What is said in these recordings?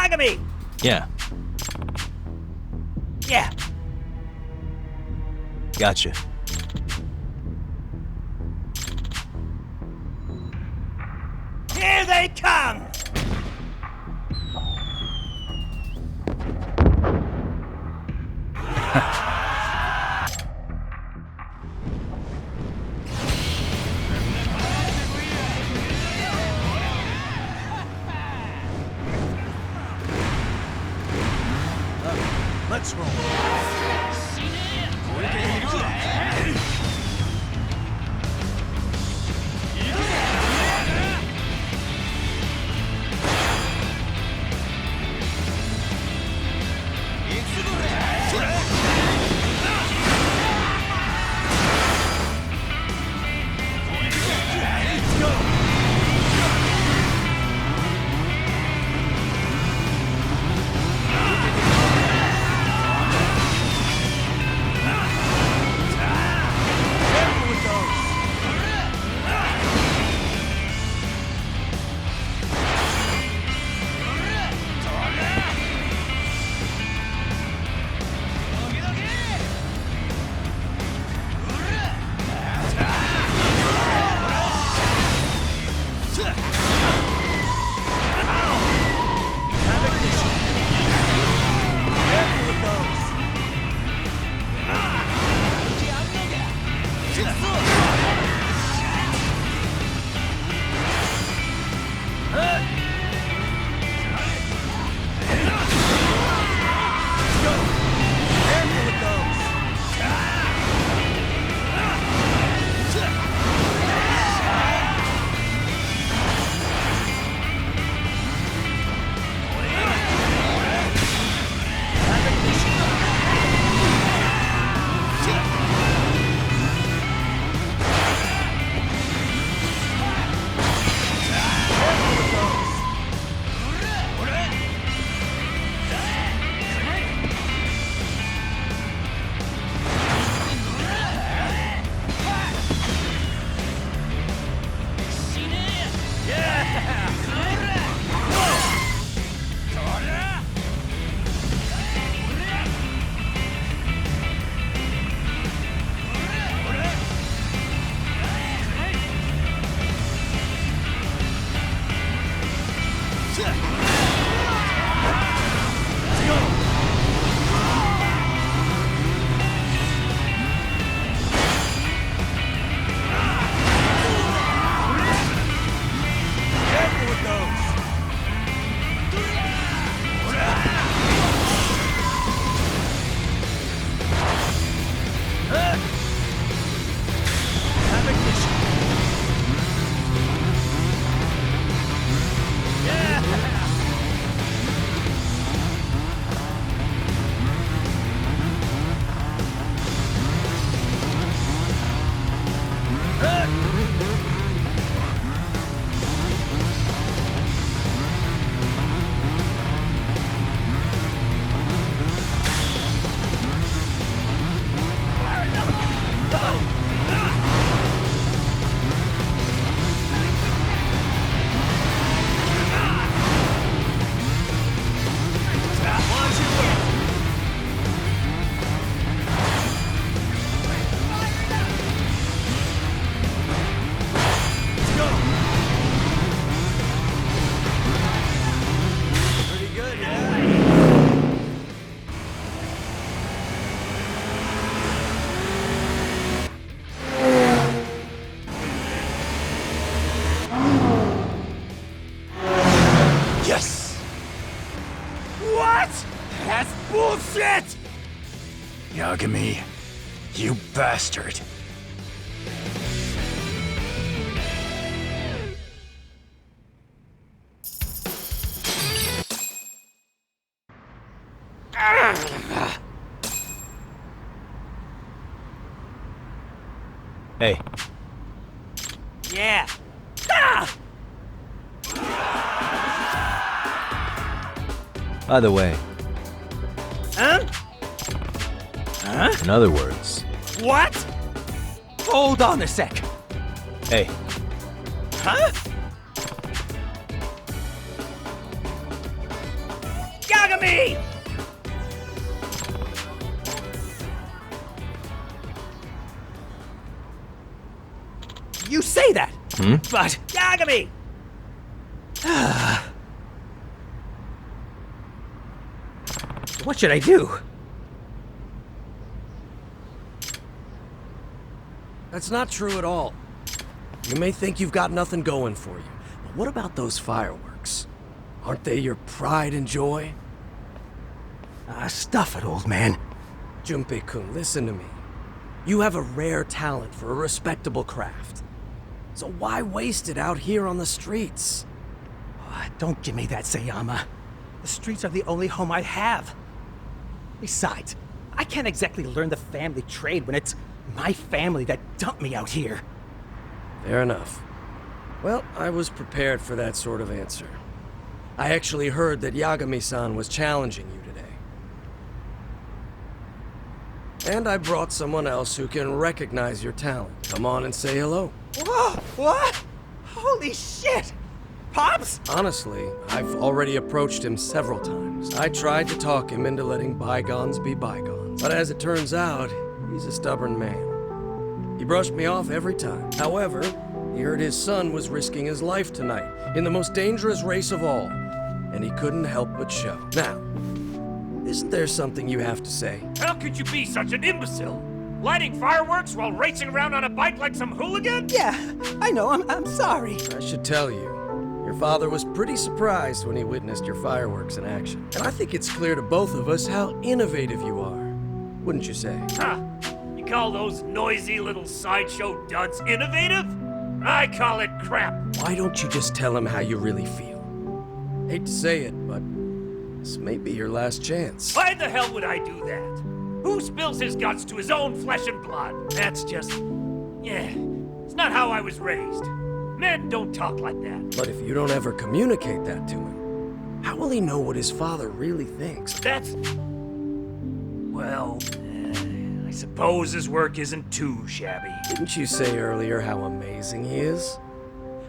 Yagami! Yeah, Yeah. gotcha. Here they come! Let's roll. Bullshit! Yagami, you bastard. Hey, Yeah. Ah! by the way, Huh? Huh? in other words, What? Hold on a sec. hey, Huh? Yagami! You say that, but Yagami! What should I do? That's not true at all. You may think you've got nothing going for you, but what about those fireworks? Aren't they your pride and joy? Stuff it, old man. Junpei-kun, listen to me. You have a rare talent for a respectable craft. So why waste it out here on the streets? Don't give me that, Sayama. The streets are the only home I have. Besides, I can't exactly learn the family trade when it's my family that dumped me out here. Fair enough. Well, I was prepared for that sort of answer. I actually heard that Yagami-san was challenging you today. And I brought someone else who can recognize your talent. Come on and say hello. Whoa, what? Holy shit! Pops? Honestly, I've already approached him several times. I tried to talk him into letting bygones be bygones. But as it turns out, he's a stubborn man. He brushed me off every time. However, he heard his son was risking his life tonight in the most dangerous race of all, and he couldn't help but show. Now, isn't there something you have to say? How could you be such an imbecile? Lighting fireworks while racing around on a bike like some hooligan? Yeah, I know, I'm sorry. I should tell you, your father was pretty surprised when he witnessed your fireworks in action. And I think it's clear to both of us how innovative you are, wouldn't you say? Huh. You call those noisy little sideshow duds innovative? I call it crap. Why don't you just tell him how you really feel? Hate to say it, but this may be your last chance. Why the hell would I do that? Who spills his guts to his own flesh and blood? That's just... yeah, it's not how I was raised. Men don't talk like that. But if you don't ever communicate that to him, how will he know what his father really thinks? That's... well, I suppose his work isn't too shabby. Didn't you say earlier how amazing he is?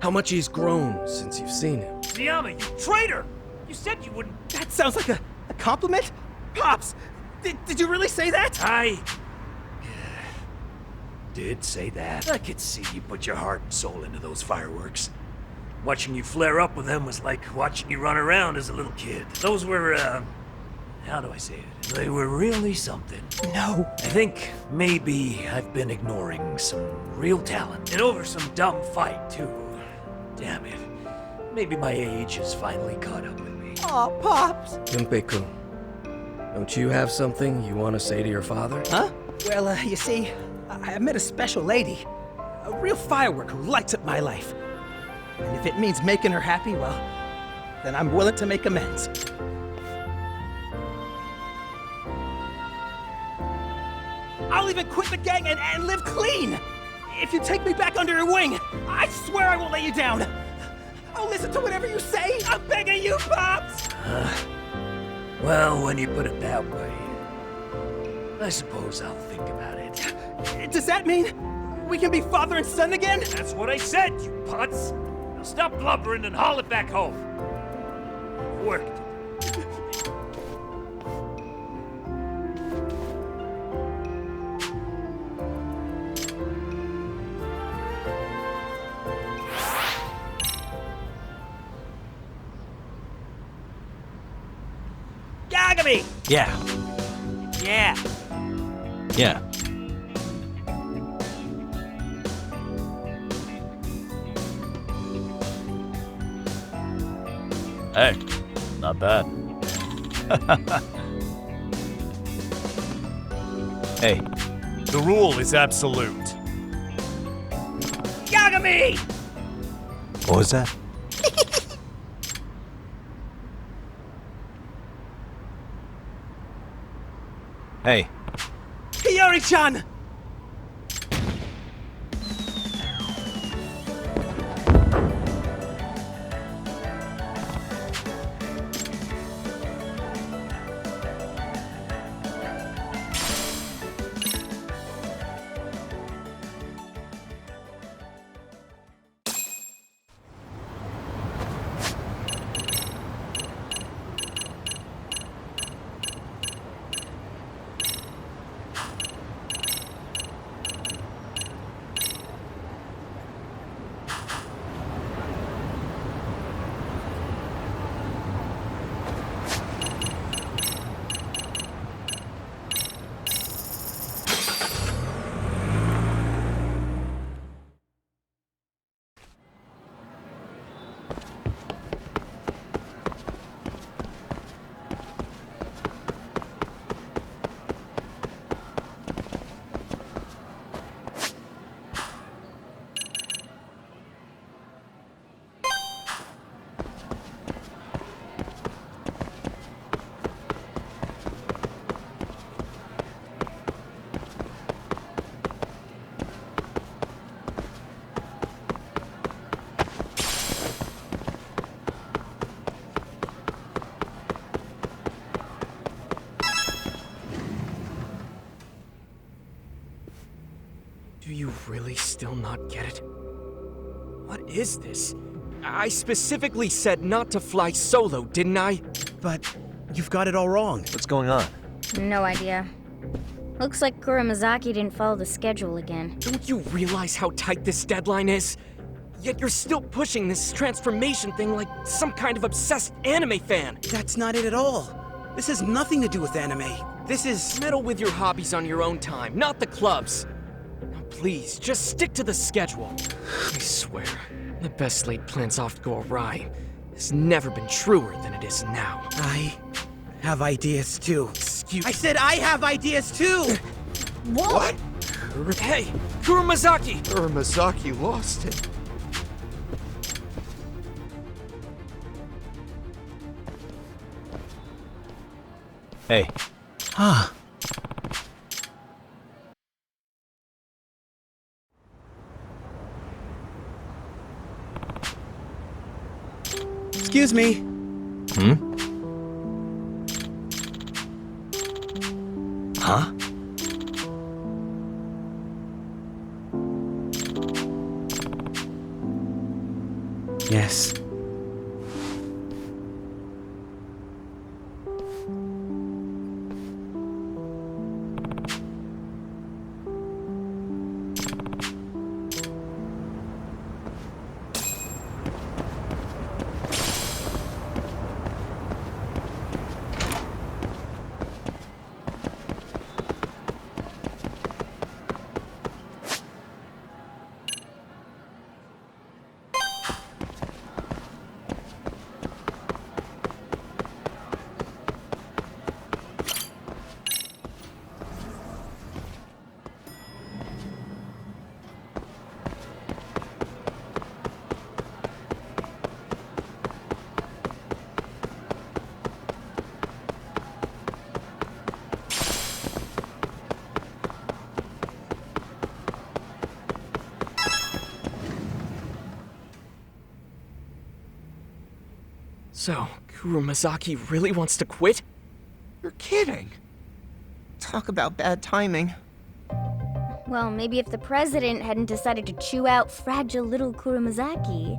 How much he's grown since you've seen him? Sayama, you traitor! You said you wouldn't... That sounds like a compliment? Pops, did you really say that? I did say that. I could see you put your heart and soul into those fireworks. Watching you flare up with them was like watching you run around as a little kid. Those were, how do I say it? They were really something. No. I think maybe I've been ignoring some real talent. And over some dumb fight, too. Damn it. Maybe my age has finally caught up with me. Aw, Pops. Junpei-kun, don't you have something you want to say to your father? Huh? Well, you see, I met a special lady. A real firework who lights up my life. And if it means making her happy, well, then I'm willing to make amends. I'll even quit the gang and live clean! If you take me back under your wing, I swear I won't let you down! I'll listen to whatever you say! I'm begging you, Pops! Well, when you put it that way, I suppose I'll think about it. Does that mean we can be father and son again? That's what I said, you putz! Now stop blubbering and haul it back home. Work. Yagami! Yeah. Yeah. Yeah. Hey, not bad. Hey. The rule is absolute. Yagami! What was that? Hey. Hiyori-chan! Do you really still not get it? What is this? I specifically said not to fly solo, didn't I? But you've got it all wrong. What's going on? No idea. Looks like Kuramazaki didn't follow the schedule again. Don't you realize how tight this deadline is? Yet you're still pushing this transformation thing like some kind of obsessed anime fan. That's not it at all. This has nothing to do with anime. This is... Meddle with your hobbies on your own time, not the club's. Now please, just stick to the schedule. I swear, the best laid plans often go awry. It's never been truer than it is now. I have ideas too. I said I have ideas too! What? Hey, Kuramazaki! Kuramazaki lost it. Hey, Ah. Excuse me. huh? Yes. So, Kuramazaki really wants to quit? You're kidding. Talk about bad timing. Well, maybe if the president hadn't decided to chew out fragile little Kuramazaki.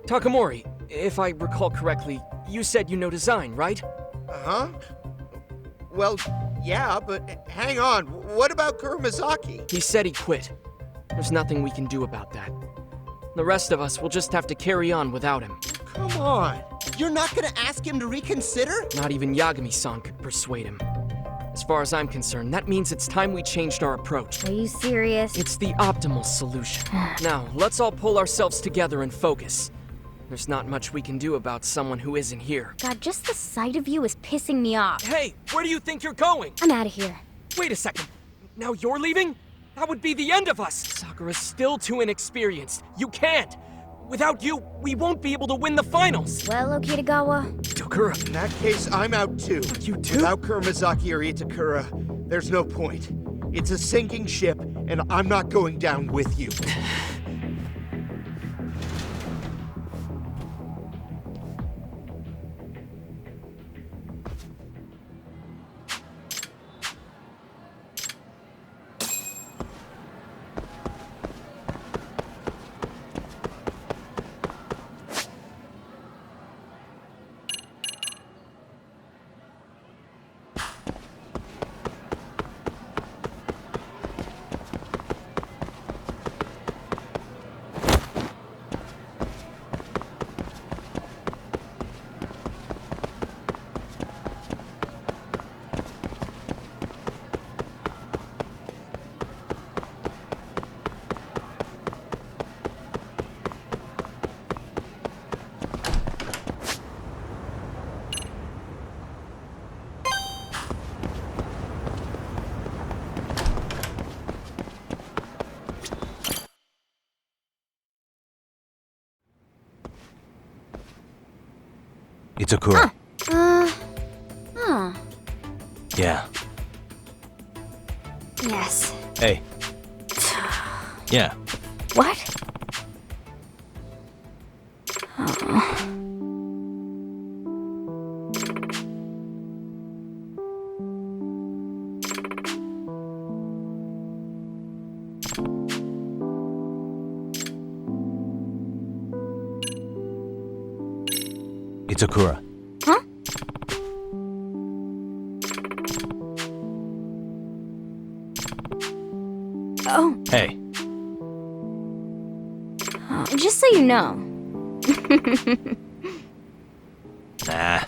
Takamori, if I recall correctly, you said you know design, right? Huh? Well, yeah, but hang on. What about Kuramazaki? He said he quit. There's nothing we can do about that. The rest of us will just have to carry on without him. Come on. You're not gonna ask him to reconsider? Not even Yagami-san could persuade him. As far as I'm concerned, that means it's time we changed our approach. Are you serious? It's the optimal solution. Now, let's all pull ourselves together and focus. There's not much we can do about someone who isn't here. God, just the sight of you is pissing me off. Hey, where do you think you're going? I'm out of here. Wait a second. Now you're leaving? That would be the end of us. Sakura's still too inexperienced. You can't. Without you, we won't be able to win the finals. Well, Okitagawa, Tokura, In that case, I'm out too. you too? Without Kuramazaki or Itakura, there's no point. It's a sinking ship, and I'm not going down with you. Itakura. Oh, Yeah. yes. Hey. Yeah. What? Itakura. Huh? Oh, Hey. just so you know. Nah.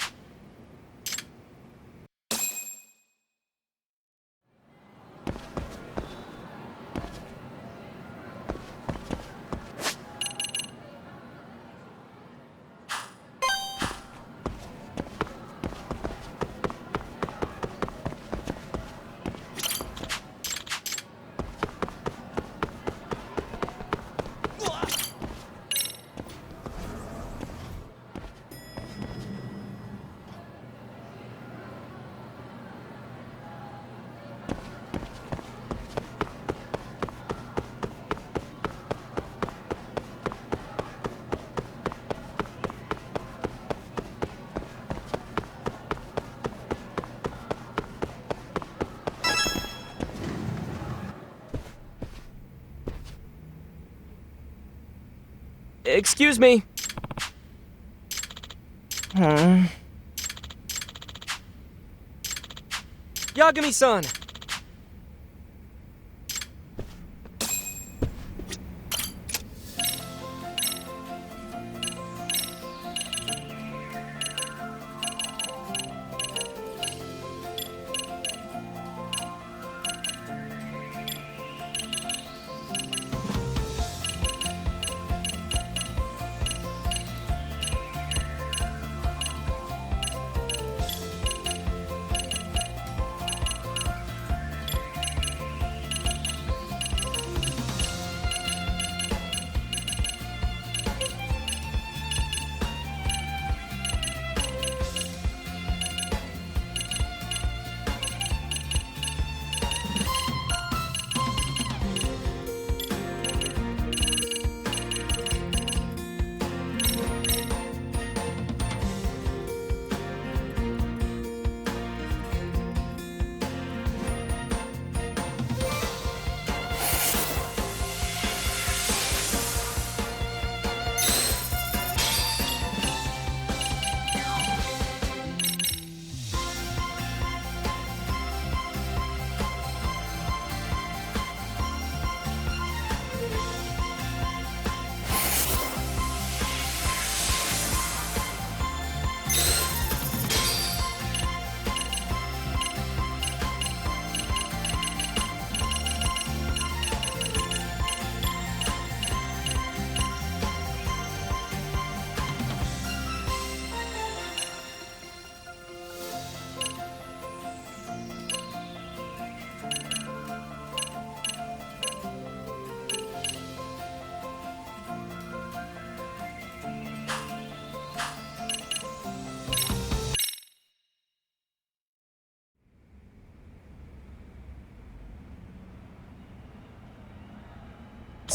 Excuse me. Yagami-san.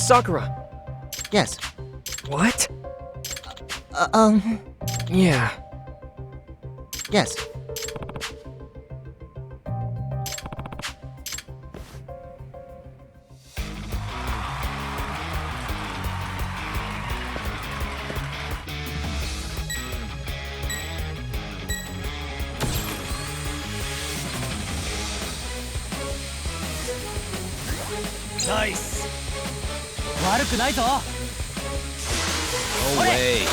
Sakura. Yes. What? Yeah. Yes. Nice. 悪くないぞ。 No way.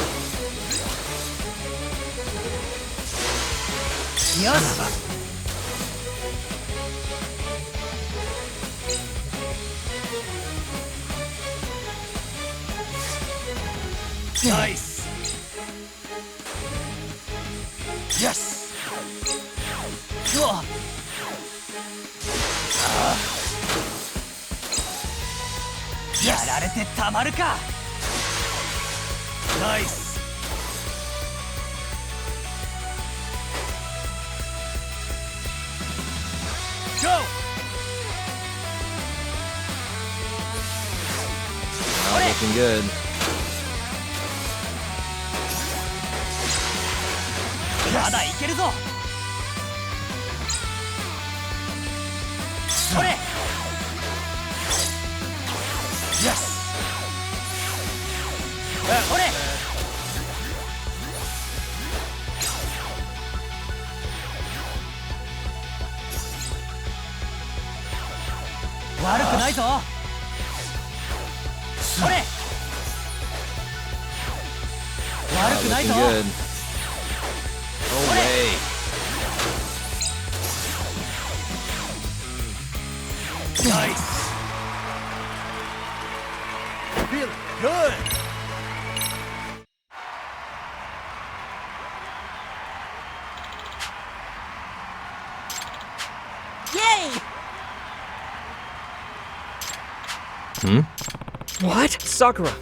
よし。Nice. Yes. やられてたまるか。Nice. Go. Not looking good. まだいけるぞ。それ。悪くないぞ。それ。悪くないぞ。 Looking good. No way. Nice. Feeling good. Yay! What? Sakura!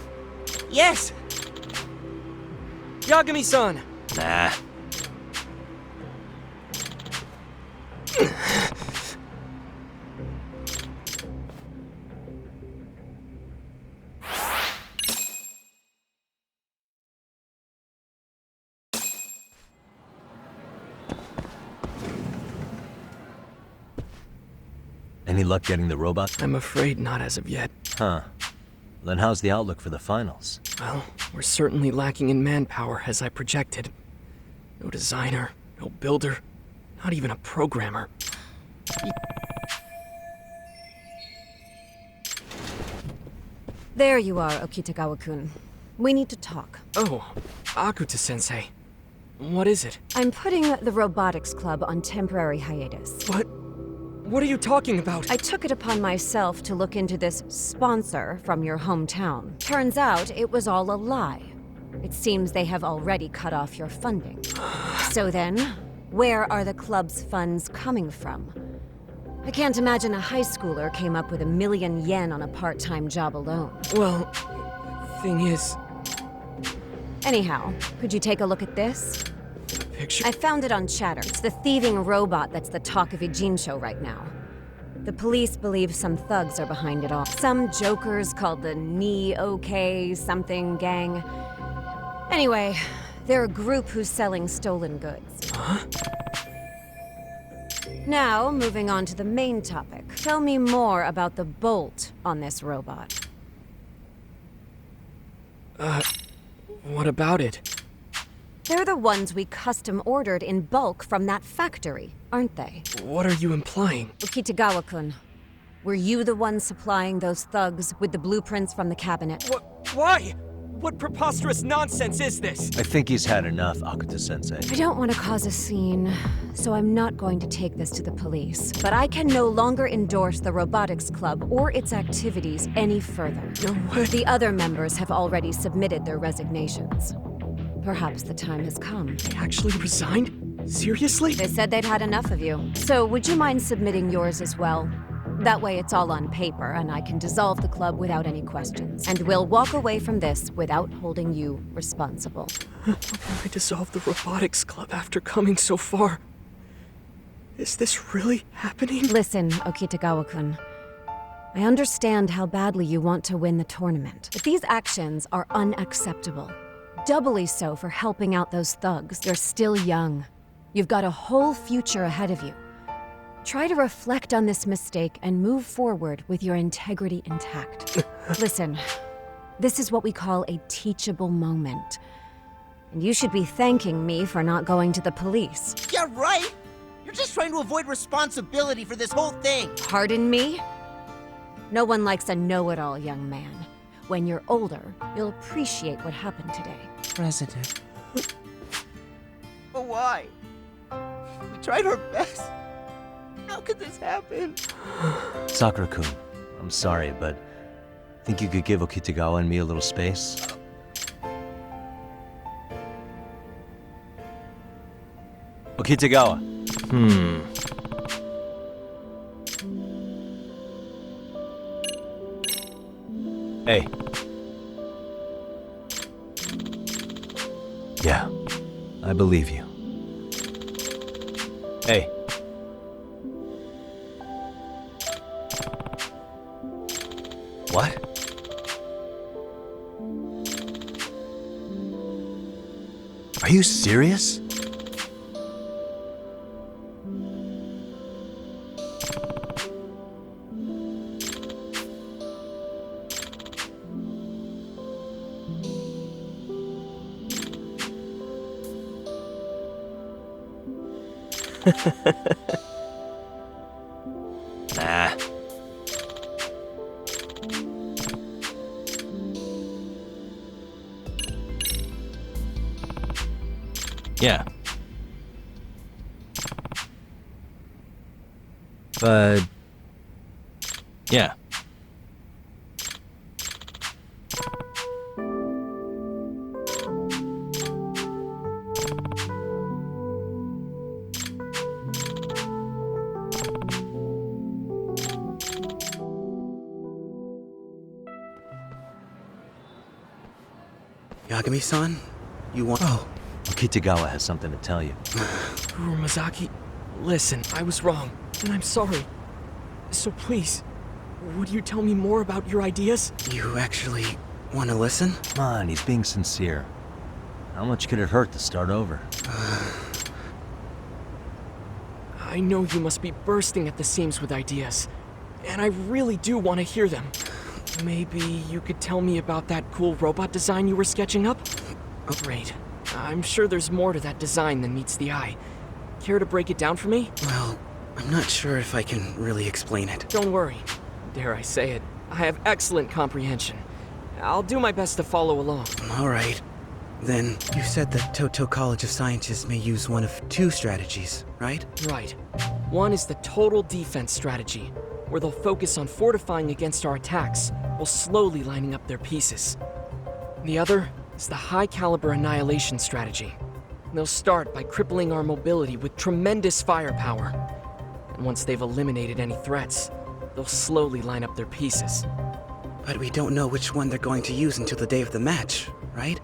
Yes. Yagami-san! Nah. Any luck getting the robot? I'm afraid not as of yet. Huh. Then how's the outlook for the finals? Well, we're certainly lacking in manpower as I projected. No designer, no builder, not even a programmer. There you are, Okitagawa-kun. We need to talk. Oh, Akuta-sensei. What is it? I'm putting the robotics club on temporary hiatus. What are you talking about? I took it upon myself to look into this sponsor from your hometown. Turns out it was all a lie. It seems they have already cut off your funding. So then, where are the club's funds coming from? I can't imagine a high schooler came up with $1 million yen on a part-time job alone. Well, thing is... Anyhow, could you take a look at this? Picture? I found it on Chatter. It's the thieving robot that's the talk of Ijincho right now. The police believe some thugs are behind it all. Some jokers called the Ni-OK something gang. Anyway, they're a group who's selling stolen goods. Huh? Now, moving on to the main topic. Tell me more about the bolt on this robot. What about it? They're the ones we custom ordered in bulk from that factory, aren't they? What are you implying? Okitagawa-kun, were you the one supplying those thugs with the blueprints from the cabinet? Why? What preposterous nonsense is this? I think he's had enough, Akuta-sensei. I don't want to cause a scene, so I'm not going to take this to the police. But I can no longer endorse the Robotics Club or its activities any further. No way. The other members have already submitted their resignations. Perhaps the time has come. They actually resigned? Seriously? They said they'd had enough of you. So would you mind submitting yours as well? That way it's all on paper, and I can dissolve the club without any questions. And we'll walk away from this without holding you responsible. How can I dissolve the robotics club after coming so far? Is this really happening? Listen, Okitagawa-kun. I understand how badly you want to win the tournament, but these actions are unacceptable. Doubly so for helping out those thugs. You're still young. You've got a whole future ahead of you. Try to reflect on this mistake and move forward with your integrity intact. Listen, this is what we call a teachable moment. And you should be thanking me for not going to the police. Yeah, right! You're just trying to avoid responsibility for this whole thing. Pardon me? No one likes a know-it-all young man. When you're older, you'll appreciate what happened today. President. But why? We tried our best. How could this happen? Sakura-kun, I'm sorry, but think you could give Okitagawa and me a little space? Okitagawa. Hey. Yeah, I believe you. Hey. What? Are you serious? Nah. Yeah. But... yeah. Yagami-san, you want— Oh. Kitagawa has something to tell you. Kurumazaki, listen, I was wrong, and I'm sorry. So please, would you tell me more about your ideas? You actually want to listen? Come on, he's being sincere. How much could it hurt to start over? I know you must be bursting at the seams with ideas, and I really do want to hear them. Maybe you could tell me about that cool robot design you were sketching up? Oh, great. I'm sure there's more to that design than meets the eye. Care to break it down for me? Well, I'm not sure if I can really explain it. Don't worry. Dare I say it, I have excellent comprehension. I'll do my best to follow along. All right. Then, you said that Toto College of Scientists may use one of two strategies, right? Right. One is the total defense strategy, where they'll focus on fortifying against our attacks while slowly lining up their pieces. The other is the high-caliber annihilation strategy. They'll start by crippling our mobility with tremendous firepower. And once they've eliminated any threats, they'll slowly line up their pieces. But we don't know which one they're going to use until the day of the match, right?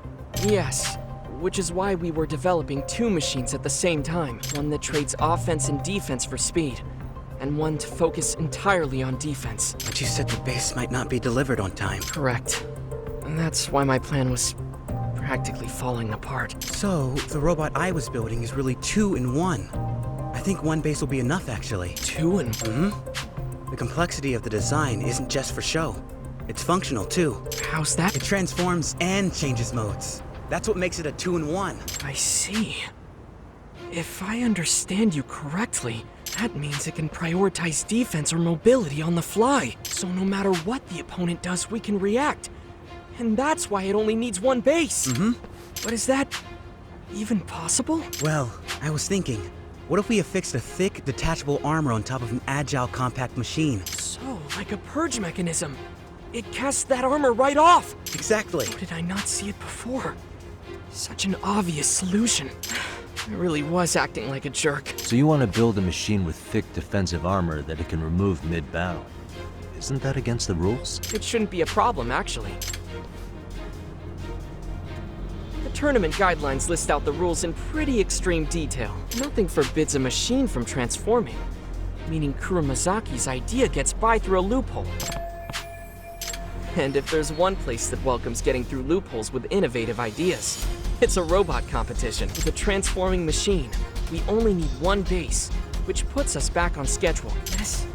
Yes, which is why we were developing two machines at the same time. One that trades offense and defense for speed, and one to focus entirely on defense. But you said the base might not be delivered on time. Correct. And that's why my plan was practically falling apart. So, the robot I was building is really 2 in 1. I think one base will be enough, actually. 2 in 1? Mm-hmm. The complexity of the design isn't just for show. It's functional, too. How's that? It transforms and changes modes. That's what makes it a 2 in 1. I see. If I understand you correctly, that means it can prioritize defense or mobility on the fly. So no matter what the opponent does, we can react. And that's why it only needs one base. Mm-hmm. But is that even possible? Well, I was thinking, what if we affixed a thick, detachable armor on top of an agile, compact machine? So, like a purge mechanism. It casts that armor right off! Exactly. How did I not see it before? Such an obvious solution. I really was acting like a jerk. So you want to build a machine with thick defensive armor that it can remove mid-battle. Isn't that against the rules? It shouldn't be a problem, actually. The tournament guidelines list out the rules in pretty extreme detail. Nothing forbids a machine from transforming, meaning Kurumazaki's idea gets by through a loophole. And if there's one place that welcomes getting through loopholes with innovative ideas, it's a robot competition. With a transforming machine, we only need one base, which puts us back on schedule. This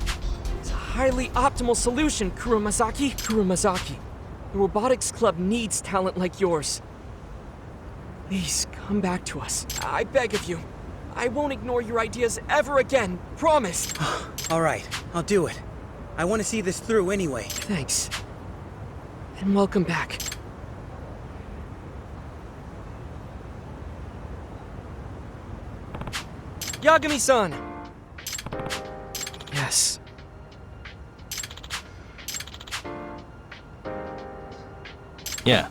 is a highly optimal solution, Kurumazaki. Kurumazaki, the robotics club needs talent like yours. Please, come back to us. I beg of you. I won't ignore your ideas ever again. Promise. All right, I'll do it. I want to see this through anyway. Thanks. And welcome back. Yagami-san! Yes. Yeah.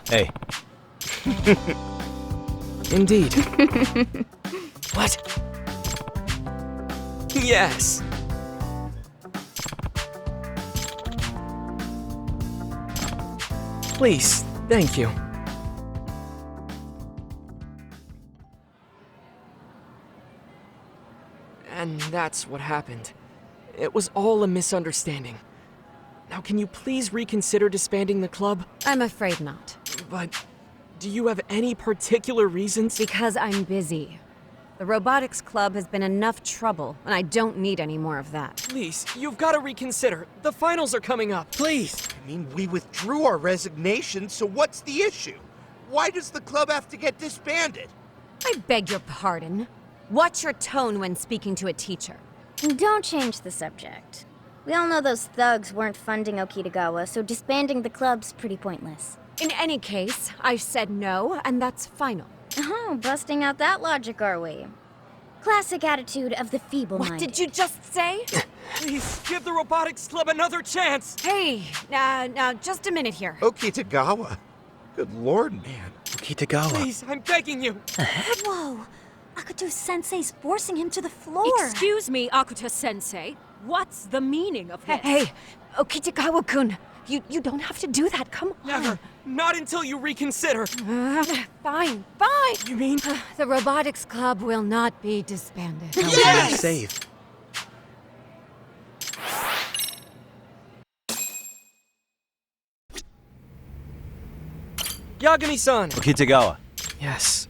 Hey. Indeed. What? Yes. Please, thank you. And that's what happened. It was all a misunderstanding. Now, can you please reconsider disbanding the club? I'm afraid not. But do you have any particular reasons? Because I'm busy. The robotics club has been enough trouble, and I don't need any more of that. Please, you've got to reconsider. The finals are coming up. Please. I mean, we withdrew our resignation, so what's the issue? Why does the club have to get disbanded? I beg your pardon. Watch your tone when speaking to a teacher. Don't change the subject. We all know those thugs weren't funding Okitagawa, so disbanding the club's pretty pointless. In any case, I said no, and that's final. Oh, busting out that logic, are we? Classic attitude of the feeble-minded. What did you just say? Please, give the robotics club another chance. Hey, now, just a minute here. Okitagawa. Good lord, man. Okitagawa. Please, I'm begging you. Whoa! Akuto-sensei's forcing him to the floor. Excuse me, Akuto-sensei. What's the meaning of this? Hey, Okitagawa-kun. You don't have to do that. Come on. Never. Not until you reconsider. Fine. You mean? The robotics club will not be disbanded. How was that save? Yagami-san. Okitagawa. Yes.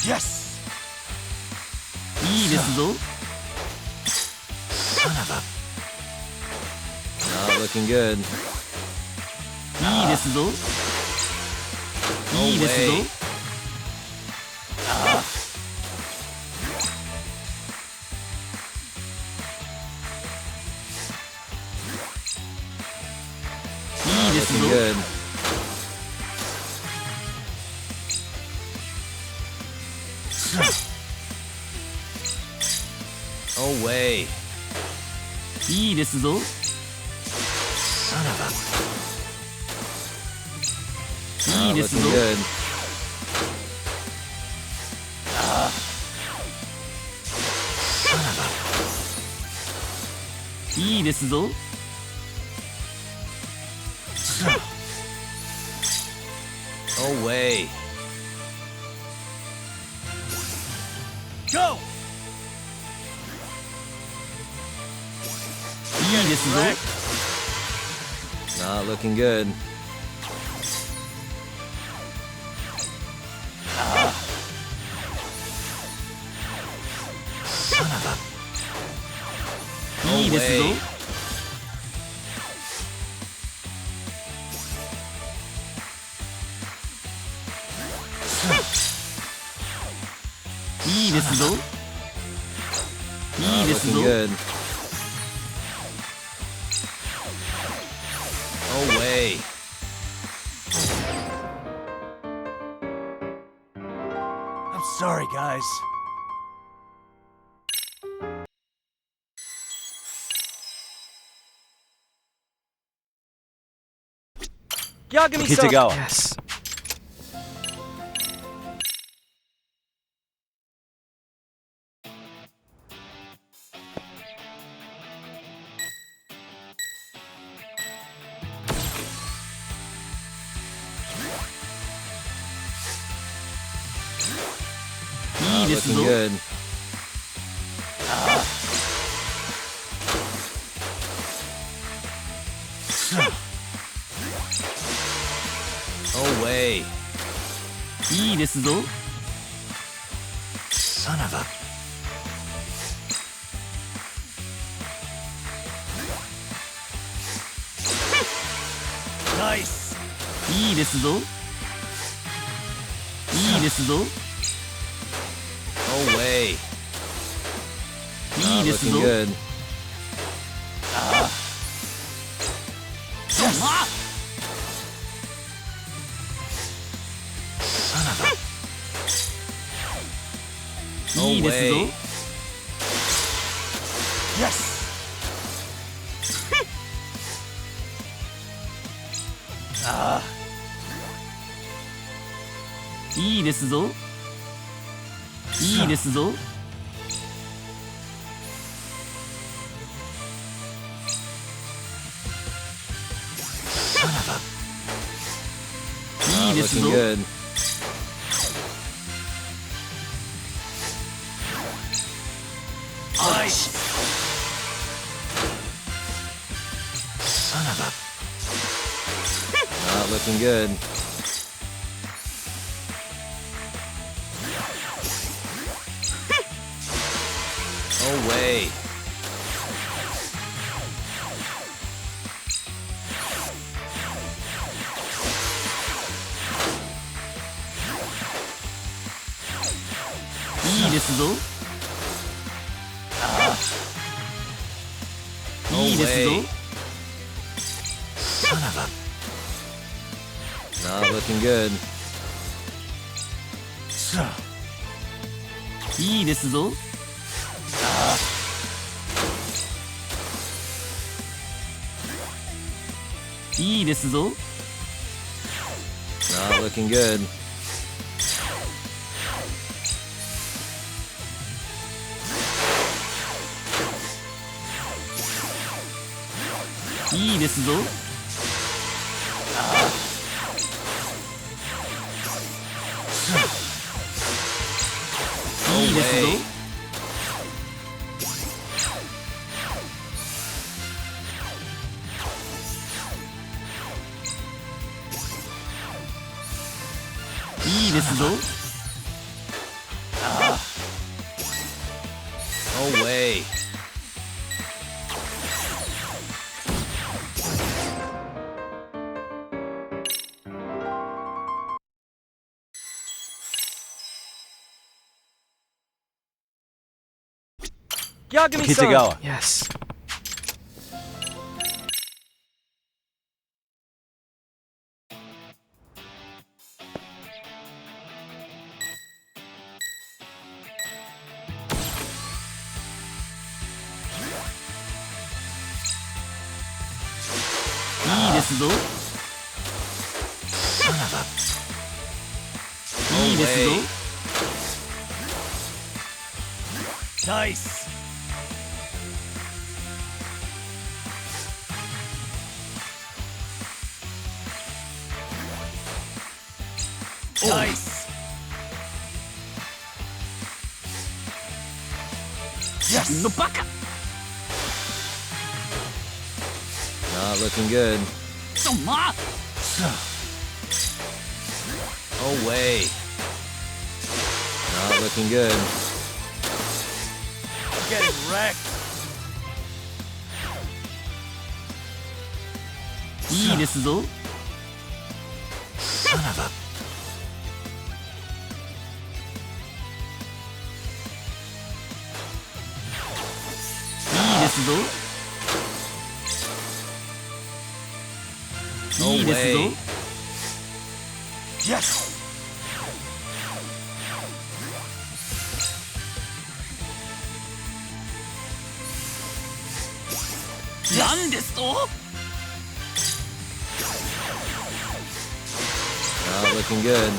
Yes! いいですぞ。 Not looking good. いいですぞ。いいですぞ。 いいですぞ。 Looking good. Oh way. いいですぞ。 いい Not です looking ぞ。 good. いいですぞ。 Oh way. Go! いいですぞ。 Not looking good. Oh いいですぞ。 way. いいですぞ。いい Not です looking ぞ。 good. Oh way. I'm sorry, guys. Yagami-san. Okitagawa. Yes. Not looking good. Oh way. いいですぞ。 Son of a. Nice! いいですぞ。いいですぞ。 Oh way. Not looking good. No way. Yes! いいですぞ。いいですぞ。いいですぞ。 Good. Not looking good. No way.いいですぞ。いいですぞ。 Not looking good. いいですぞ。いいですぞ。 Not looking good. いいですぞ。いいですぞ。いいですぞ。 No way. Yagami-san! Kitagawa. Yes.いいですぞ。いいですぞ。 Nice! Nice! Yes! のバカ。 Not looking good. ちょま。 No way. Not looking good. Getting wrecked! いいですぞ。 いいですぞ。 いいですぞ。 Yes! なんですと。 Not looking good.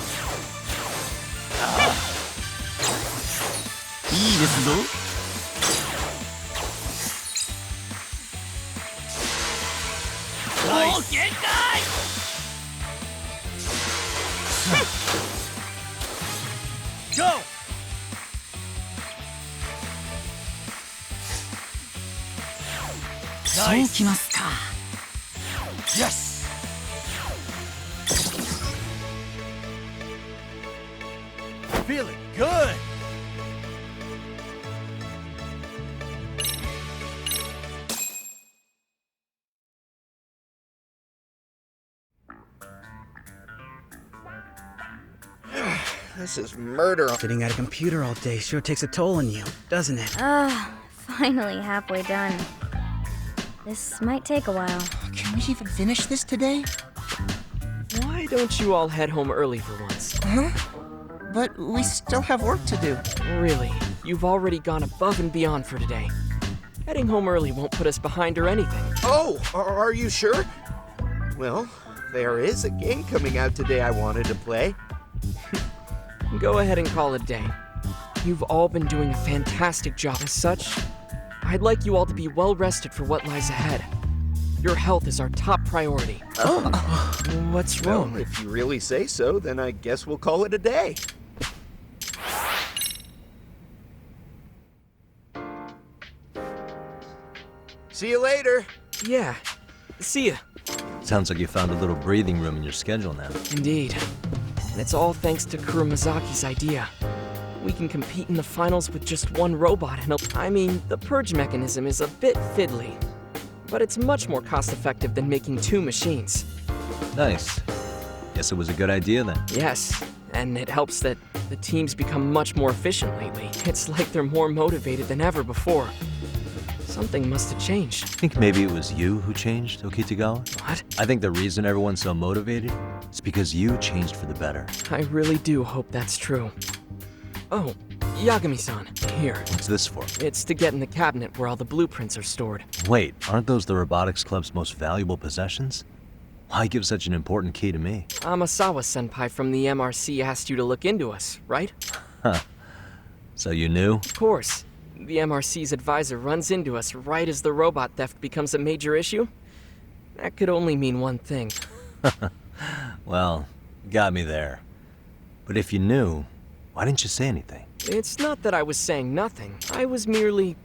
いいですぞ。 もう限界。 Go! そうきますか。 Yes! Feeling good! This is murder. Sitting at a computer all day sure takes a toll on you, doesn't it? finally halfway done. This might take a while. Can we even finish this today? Why don't you all head home early for once? Huh? But we still have work to do. Really, you've already gone above and beyond for today. Heading home early won't put us behind or anything. Oh, are you sure? Well, there is a game coming out today I wanted to play. Go ahead and call it a day. You've all been doing a fantastic job. As such, I'd like you all to be well rested for what lies ahead. Your health is our top priority. Oh. What's wrong? Well, if you really say so, then I guess we'll call it a day. See you later. Yeah. See ya. Sounds like you found a little breathing room in your schedule now. Indeed. And it's all thanks to Kuromazaki's idea. We can compete in the finals with just one robot and I mean, the purge mechanism is a bit fiddly. But it's much more cost-effective than making 2 machines. Nice. Guess it was a good idea then. Yes, and it helps that the team's become much more efficient lately. It's like they're more motivated than ever before. Something must have changed. I think maybe it was you who changed, Okitagawa? What? I think the reason everyone's so motivated is because you changed for the better. I really do hope that's true. Oh, Yagami-san, here. What's this for? It's to get in the cabinet where all the blueprints are stored. Wait, aren't those the Robotics Club's most valuable possessions? Why give such an important key to me? Amasawa-senpai from the MRC asked you to look into us, right? Huh. So you knew? Of course. The MRC's advisor runs into us right as the robot theft becomes a major issue. That could only mean one thing. Well, got me there. But if you knew, why didn't you say anything? It's not that I was saying nothing. I was merely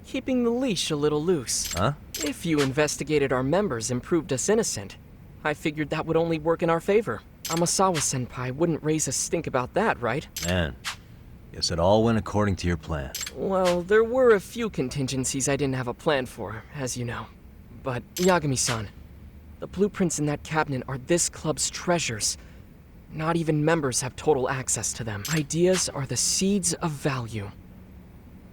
keeping the leash a little loose. Huh? If you investigated our members and proved us innocent, I figured that would only work in our favor. Amasawa-senpai wouldn't raise a stink about that, right? Man, guess it all went according to your plan. Well, there were a few contingencies I didn't have a plan for, as you know. But, Yagami-san, the blueprints in that cabinet are this club's treasures. Not even members have total access to them. Ideas are the seeds of value.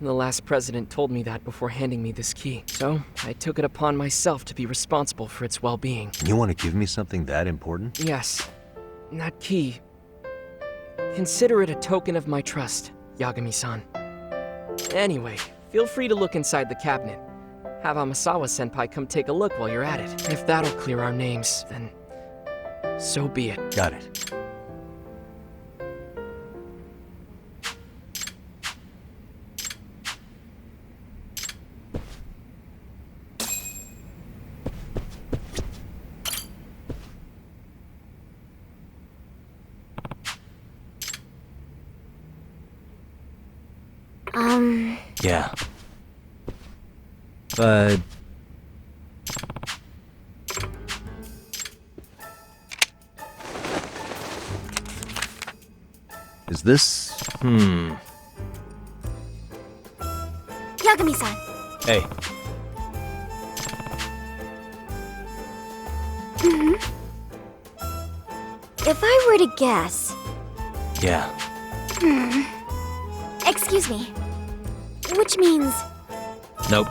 The last president told me that before handing me this key. So, I took it upon myself to be responsible for its well-being. You want to give me something that important? Yes. That key. Consider it a token of my trust, Yagami-san. Anyway, feel free to look inside the cabinet. Have Amasawa-senpai come take a look while you're at it. If that'll clear our names, then so be it. Got it. Yeah. But... is this... Yagami-san. Hey. If I were to guess... Yeah. Excuse me. Which means... Nope.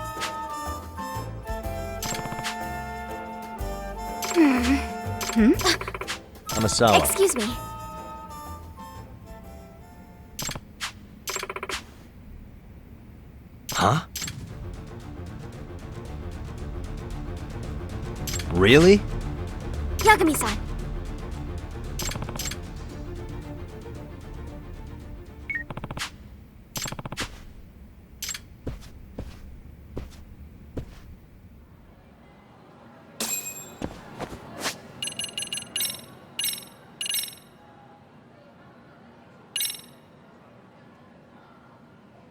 Amasawa. Excuse me. Huh? Really? Yagami-san.